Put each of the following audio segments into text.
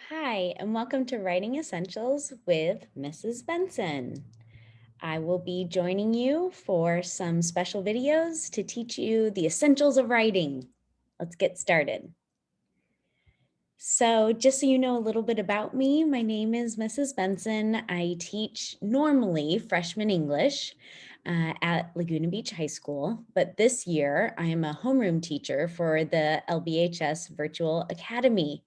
Hi, and welcome to Writing Essentials with Mrs. Benson. I will be joining you for some special videos to teach you the essentials of writing. Let's get started. So, just so you know a little bit about me, my name is Mrs. Benson. I teach normally freshman English at Laguna Beach High School, but this year I am a homeroom teacher for the LBHS Virtual Academy.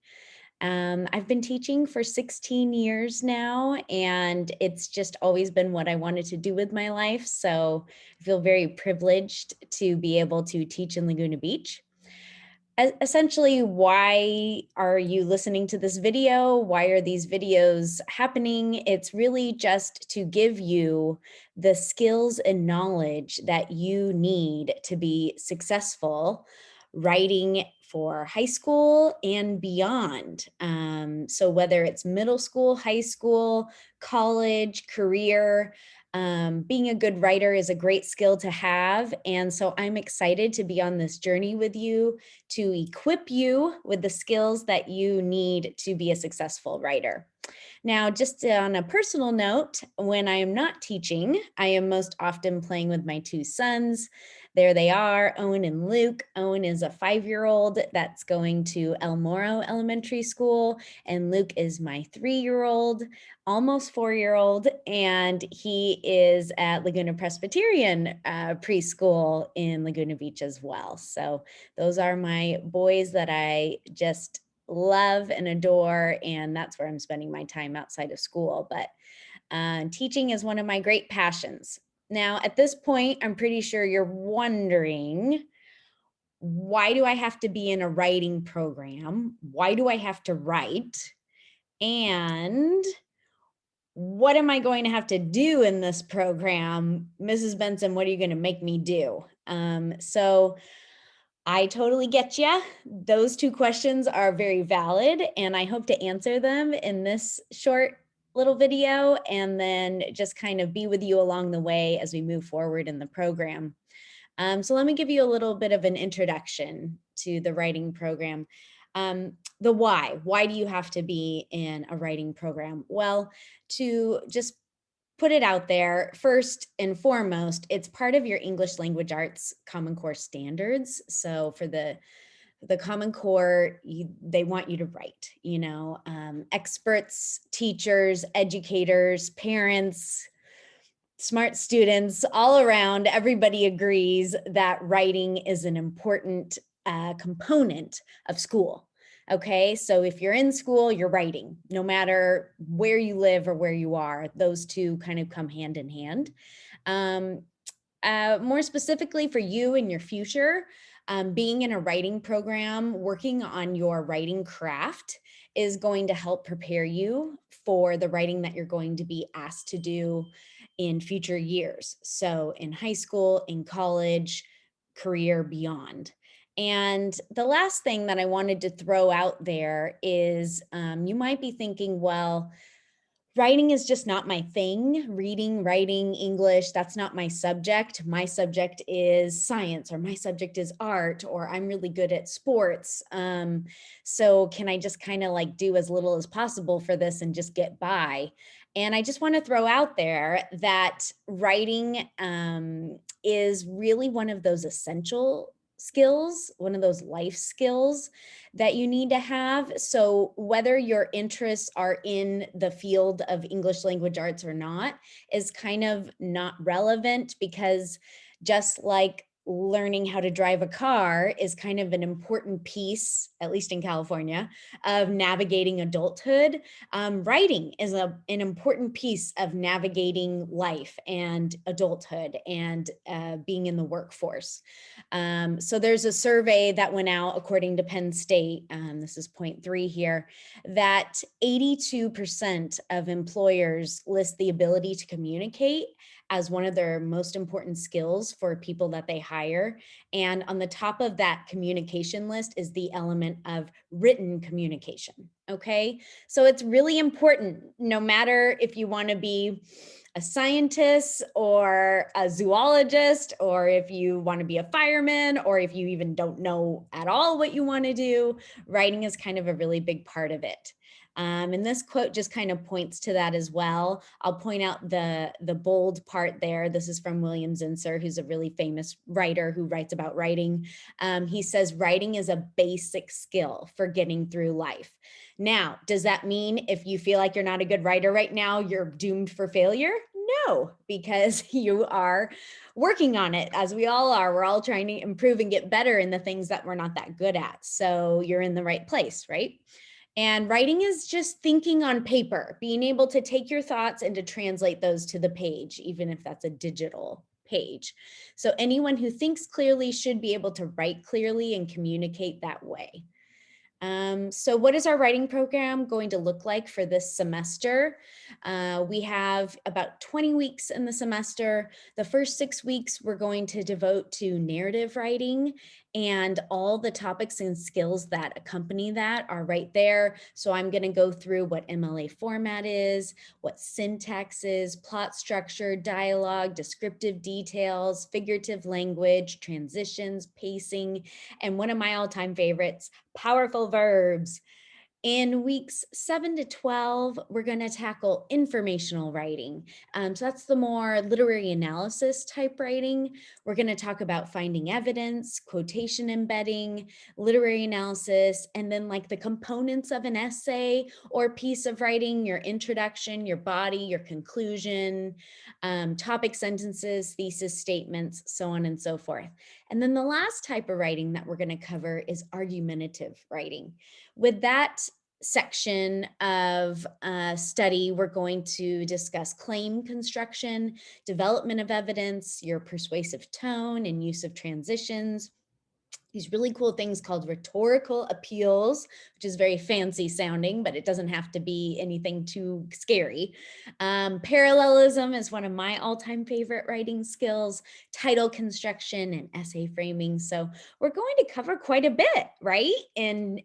I've been teaching for 16 years now, and it's just always been what I wanted to do with my life. So I feel very privileged to be able to teach in Laguna Beach. Essentially, why are you listening to this video? Why are these videos happening? It's really just to give you the skills and knowledge that you need to be successful writing for high school and beyond. So, whether it's middle school, high school, college, career, being a good writer is a great skill to have. And so, I'm excited to be on this journey with you to equip you with the skills that you need to be a successful writer. Now, just on a personal note, when I am not teaching, I am most often playing with my two sons. There they are, Owen and Luke. Owen is a 5-year-old that's going to El Moro Elementary School, and Luke is my 3-year-old, almost 4-year-old, and he is at Laguna Presbyterian Preschool in Laguna Beach as well. So those are my boys that I just love and adore, and that's where I'm spending my time outside of school. But teaching is one of my great passions. Now, at this point, I'm pretty sure you're wondering, why do I have to be in a writing program? Why do I have to write? And what am I going to have to do in this program? Mrs. Benson, what are you going to make me do? So I totally get you. Those two questions are very valid, and I hope to answer them in this short little video and then just kind of be with you along the way as we move forward in the program. So let me give you a little bit of an introduction to the writing program. The why. Why do you have to be in a writing program? Well, to just put it out there, first and foremost, it's part of your English language arts Common Core standards. So for the Common Core, they want you to write, experts, teachers, educators, parents, smart students, all around, everybody agrees that writing is an important component of school. Okay, so if you're in school, you're writing, no matter where you live or where you are. Those two kind of come hand in hand. Um, More specifically for you in your future, being in a writing program, working on your writing craft is going to help prepare you for the writing that you're going to be asked to do in future years. So, in high school, in college, career, beyond. And the last thing that I wanted to throw out there is you might be thinking, well, writing is just not my thing. Reading, writing, English, that's not my subject. My subject is science, or my subject is art, or I'm really good at sports. So can I just kind of like do as little as possible for this and just get by? And I just want to throw out there that writing is really one of those essential skills, one of those life skills that you need to have. So, whether your interests are in the field of English language arts or not is kind of not relevant, because just like learning how to drive a car is kind of an important piece, at least in California, of navigating adulthood, writing is an important piece of navigating life and adulthood and being in the workforce. So there's a survey that went out according to Penn State, this is point three here, that 82% of employers list the ability to communicate as one of their most important skills for people that they hire. And on the top of that communication list is the element of written communication. Okay. So it's really important, no matter if you want to be a scientist or a zoologist, or if you want to be a fireman, or if you even don't know at all what you want to do, writing is kind of a really big part of it. And this quote just kind of points to that as well. I'll point out the bold part there. This is from William Zinsser, who's a really famous writer who writes about writing. He says, writing is a basic skill for getting through life. Now, does that mean if you feel like you're not a good writer right now, you're doomed for failure? No, because you are working on it, as we all are. We're all trying to improve and get better in the things that we're not that good at. So you're in the right place, right? And writing is just thinking on paper, being able to take your thoughts and to translate those to the page, even if that's a digital page. So anyone who thinks clearly should be able to write clearly and communicate that way. So what is our writing program going to look like for this semester? We have about 20 weeks in the semester. The first 6 weeks we're going to devote to narrative writing, and all the topics and skills that accompany that are right there. So I'm going to go through what MLA format is, what syntax is, plot structure, dialogue, descriptive details, figurative language, transitions, pacing, and one of my all-time favorites, powerful verbs. In weeks 7 to 12, we're going to tackle informational writing. So that's the more literary analysis type writing. We're going to talk about finding evidence, quotation embedding, literary analysis, and then like the components of an essay or piece of writing, your introduction, your body, your conclusion, topic sentences, thesis statements, so on and so forth. And then the last type of writing that we're going to cover is argumentative writing. With that section of study, we're going to discuss claim construction, development of evidence, your persuasive tone and use of transitions, these really cool things called rhetorical appeals, which is very fancy sounding, but it doesn't have to be anything too scary. Parallelism is one of my all-time favorite writing skills, title construction and essay framing. So we're going to cover quite a bit, right? In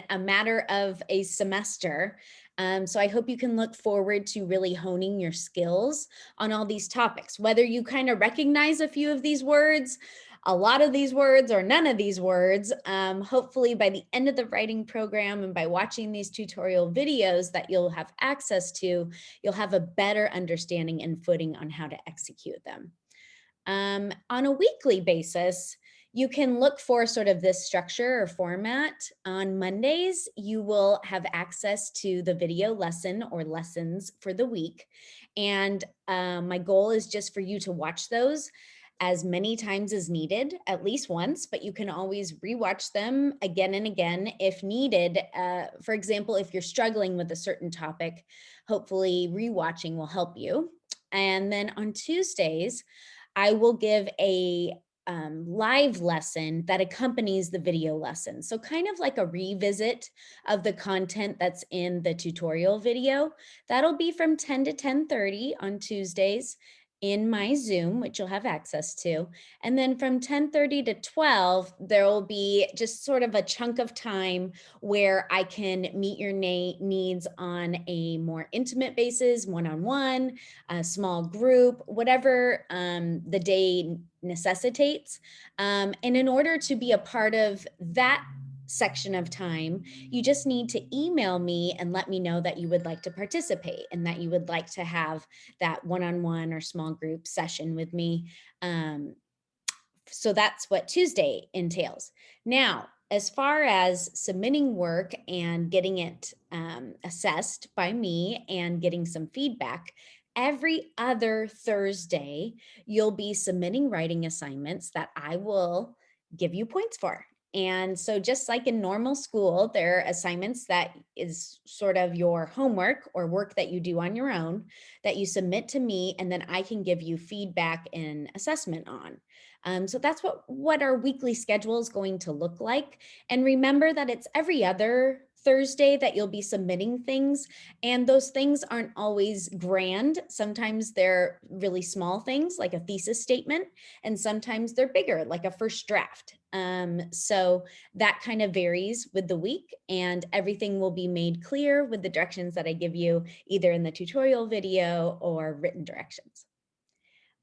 a matter of a semester. So I hope you can look forward to really honing your skills on all these topics, whether you kind of recognize a few of these words, a lot of these words, or none of these words. Hopefully by the end of the writing program and by watching these tutorial videos that you'll have access to, you'll have a better understanding and footing on how to execute them. On a weekly basis, you can look for sort of this structure or format. On Mondays, you will have access to the video lesson or lessons for the week. And my goal is just for you to watch those as many times as needed, at least once, but you can always rewatch them again and again if needed. For example, if you're struggling with a certain topic, hopefully rewatching will help you. And then on Tuesdays, I will give a live lesson that accompanies the video lesson. So kind of like a revisit of the content that's in the tutorial video. That'll be from 10 to 10:30 on Tuesdays in my Zoom, which you'll have access to. And then from 10:30 to 12, there will be just sort of a chunk of time where I can meet your needs on a more intimate basis, one-on-one, a small group, whatever the day necessitates. And in order to be a part of that section of time, you just need to email me and let me know that you would like to participate and that you would like to have that one-on-one or small group session with me. So that's what Tuesday entails. Now, as far as submitting work and getting it assessed by me and getting some feedback, every other Thursday, you'll be submitting writing assignments that I will give you points for. And so just like in normal school, there are assignments that is sort of your homework or work that you do on your own that you submit to me, and then I can give you feedback and assessment on. So that's what our weekly schedule is going to look like. And remember that it's every other Thursday that you'll be submitting things. And those things aren't always grand. Sometimes they're really small things like a thesis statement, and sometimes they're bigger, like a first draft. So that kind of varies with the week, and everything will be made clear with the directions that I give you either in the tutorial video or written directions.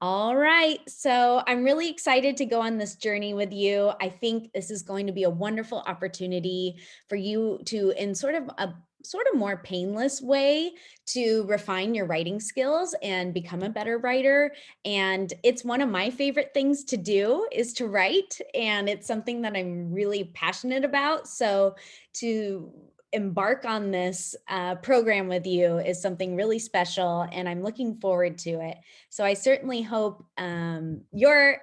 All right, so I'm really excited to go on this journey with you. I think this is going to be a wonderful opportunity for you to, in sort of a sort of more painless way to refine your writing skills and become a better writer. And it's one of my favorite things to do is to write. And it's something that I'm really passionate about. So to embark on this program with you is something really special. And I'm looking forward to it. So I certainly hope you're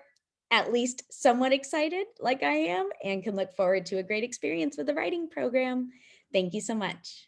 at least somewhat excited like I am and can look forward to a great experience with the writing program. Thank you so much.